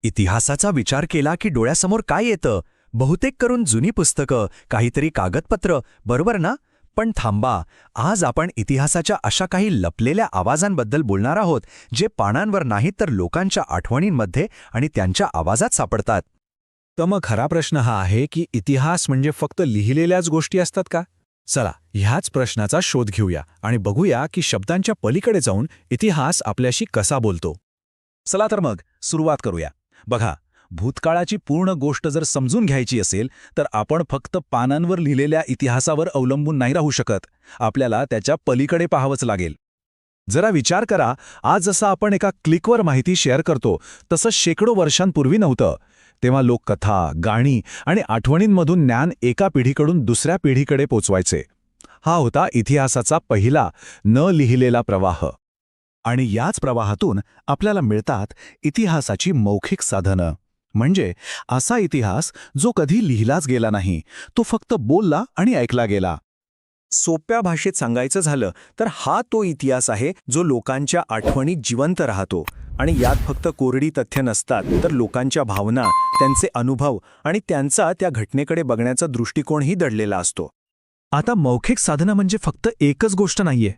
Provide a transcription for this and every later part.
इतिहासाचा विचार केला की डोळ्यासमोर काय येतं? बहुतेक करून जुनी पुस्तकं, काहीतरी कागदपत्र, बरोबर ना? पण थांबा, आज आपण इतिहासाच्या अशा काही लपलेल्या आवाजांबद्दल बोलणार आहोत, जे पानांवर नाहीत तर लोकांच्या आठवणींमध्ये आणि त्यांच्या आवाजात सापडतात. तर मग खरा प्रश्न हा आहे की इतिहास म्हणजे फक्त लिहिलेल्याच गोष्टी असतात का? चला, ह्याच प्रश्नाचा शोध घेऊया आणि बघूया की शब्दांच्या पलीकडे जाऊन इतिहास आपल्याशी कसा बोलतो. चला तर मग सुरुवात करूया. बघा, भूतकाळाची पूर्ण गोष्ट जर समजून घ्यायची असेल तर आपण फक्त पानांवर लिहिलेल्या इतिहासावर अवलंबून नाही राहू शकत. आपल्याला त्याच्या पलीकडे पाहावंच लागेल. जरा विचार करा, आज जसं आपण एका क्लिकवर माहिती शेअर करतो तसं शेकडो वर्षांपूर्वी नव्हतं. तेव्हा लोक कथा, गाणी आणि आठवणींमधून ज्ञान एका पिढीकडून दुसऱ्या पिढीकडे पोचवायचे. हा होता इतिहासाचा पहिला न लिहिलेला प्रवाह. आणि याच प्रवाहातून आपल्याला मिळतात इतिहासाची मौखिक साधनं. म्हणजे असा इतिहास जो कधी लिहिलाच गेला नाही, तो फक्त बोलला आणि ऐकला गेला. सोप्या भाषेत सांगायचं झालं तर हा तो इतिहास आहे जो लोकांच्या आठवणीत जिवंत राहतो. आणि यात फक्त कोरडी तथ्य नसतात, तर लोकांच्या भावना, त्यांचे अनुभव आणि त्यांचा त्या घटनेकडे बघण्याचा दृष्टिकोनही दडलेला असतो. आता मौखिक साधनं म्हणजे फक्त एकच गोष्ट नाहीये.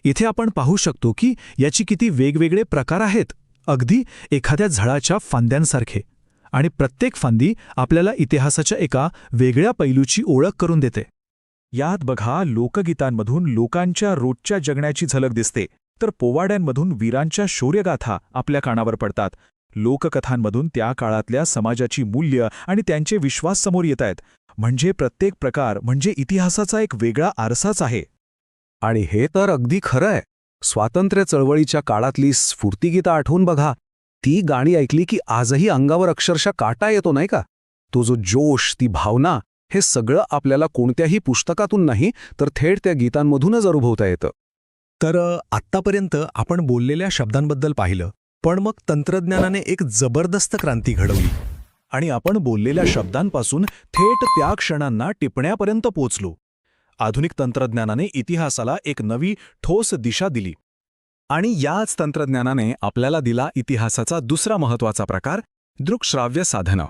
इथे आपण पाहू शकतो की याची किती वेगवेगळे प्रकार आहेत, अगदी एखाद्या झाडाच्या फांद्यांसारखे. आणि प्रत्येक फांदी आपल्याला इतिहासाच्या एका वेगळ्या पैलूची ओळख करून देते. यात बघा, लोकगीतांमधून लोकांच्या रोजच्या जगण्याची झलक दिसते, तर पोवाड्यांमधून वीरांच्या शौर्यगाथा आपल्या कानावर पडतात. लोककथांमधून त्या काळातल्या समाजाची मूल्य आणि त्यांचे विश्वास समोर येत आहेत. म्हणजे प्रत्येक प्रकार म्हणजे इतिहासाचा एक वेगळा आरसाच आहे. आणि हे तर अगदी खरं आहे. स्वातंत्र्य चळवळीच्या काळातली स्फूर्तिगीतं आठवून बघा. ती गाणी ऐकली की आजही अंगावर अक्षरशः काटा येतो, नाही का? तो जो जोश, ती भावना, हे सगळं आपल्याला कोणत्याही पुस्तकातून नाही तर थेट त्या गीतांमधूनच अनुभवता येतं. तर आत्तापर्यंत आपण बोललेल्या शब्दांबद्दल पाहिलं, पण मग तंत्रज्ञानाने एक जबरदस्त क्रांती घडवली. आणि आपण बोललेल्या शब्दांपासून थेट त्या क्षणांना टिपण्यापर्यंत पोचलो. आधुनिक तंत्रज्ञानाने इतिहासाला एक नवी ठोस दिशा दिली. आणि याच तंत्रज्ञानाने आपल्याला दिला इतिहासाचा दुसरा महत्त्वाचा प्रकार, दृकश्राव्य साधनं.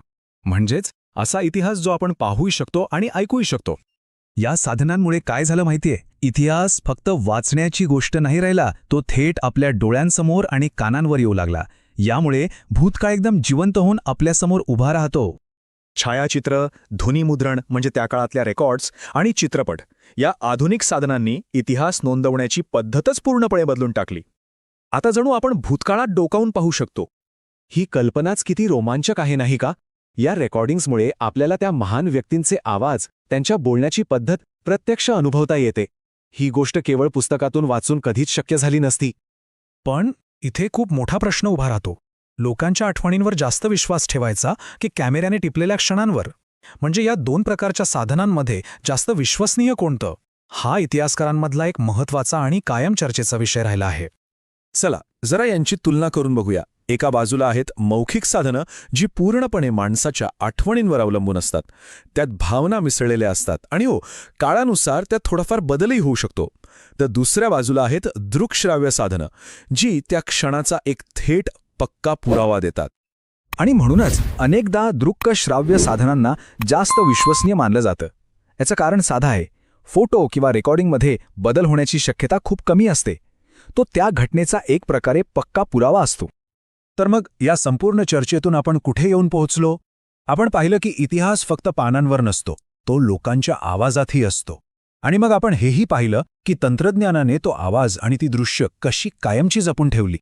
म्हणजेच असा इतिहास जो आपण पाहूही शकतो आणि ऐकूही शकतो. या साधनांमुळे काय झालं माहितीये? इतिहास फक्त वाचण्याची गोष्ट नाही राहिला, तो थेट आपल्या डोळ्यांसमोर आणि कानांवर येऊ लागला. यामुळे भूतकाळ एकदम जिवंत होऊन आपल्यासमोर उभा राहतो. छायाचित्र, ध्वनिमुद्रण म्हणजे त्या काळातल्या रेकॉर्ड्स आणि चित्रपट, या आधुनिक साधनांनी इतिहास नोंदवण्याची पद्धतच पूर्णपणे बदलून टाकली. आता जणू आपण भूतकाळात डोकावून पाहू शकतो. ही कल्पनाच किती रोमांचक आहे, नाही का? या रेकॉर्डिंग्समुळे आपल्याला त्या महान व्यक्तींचे आवाज, त्यांच्या बोलण्याची पद्धत प्रत्यक्ष अनुभवता येते. ही गोष्ट केवळ पुस्तकातून वाचून कधीच शक्य झाली नसती. पण इथे खूप मोठा प्रश्न उभा राहतो. लोकांच्या आठवणींवर जास्त विश्वास ठेवायचा की कॅमेऱ्याने टिपलेल्या क्षणांवर? म्हणजे या दोन प्रकारच्या साधनांमध्ये जास्त विश्वसनीय कोणतं? हा इतिहासकारांमधला एक महत्त्वाचा आणि कायम चर्चेचा विषय राहिला आहे. चला जरा यांची तुलना करून बघूया. एका बाजूला आहेत मौखिक साधनं, जी पूर्णपणे माणसाच्या आठवणींवर अवलंबून असतात. त्यात भावना मिसळलेल्या असतात आणि काळानुसार त्यात थोडाफार बदलही होऊ शकतो. तर दुसऱ्या बाजूला आहेत दृकश्राव्य साधनं, जी त्या क्षणाचा एक थेट पक्का पुरावा देतात. आणि म्हणूनच अनेकदा दृकश्राव्य साधनांना जास्त विश्वसनीय मानलं जातं. याचं कारण साधं आहे. फोटो किंवा रेकॉर्डिंगमध्ये बदल होण्याची शक्यता खूप कमी असते. तो त्या घटनेचा एक प्रकारे पक्का पुरावा असतो. तर मग या संपूर्ण चर्चेतून आपण कुठे येऊन पोहोचलो? आपण पाहिलं की इतिहास फक्त पानांवर नसतो, तो लोकांच्या आवाजातही असतो. आणि मग आपण हेही पाहिलं की तंत्रज्ञानाने तो आवाज आणि ती दृश्य कशी कायमची जपून ठेवली.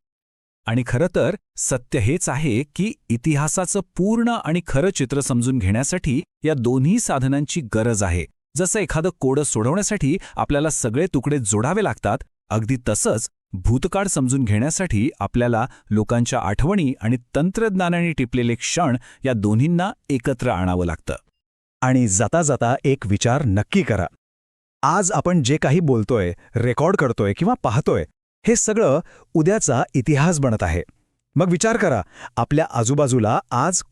आणि खरं तर सत्य हेच आहे की इतिहासाचं पूर्ण आणि खरं चित्र समजून घेण्यासाठी या दोन्ही साधनांची गरज आहे. जसं एखादं कोडं सोडवण्यासाठी आपल्याला सगळे तुकडे जोडावे लागतात, अगदी तसंच भूतकाळ समजून घेण्यासाठी आपल्याला लोकांच्या आठवणी आणि तंत्रज्ञानाने टिपलेले क्षण या दोन्हींना एकत्र आणावं लागतं. आणि जाता जाता एक विचार नक्की करा. आज आपण जे काही बोलतोय, रेकॉर्ड करतोय किंवा पाहतोय, हे सगळं उद्याचा इतिहास बनत आहे. मग विचार करा, आपल्या आजूबाजूला आज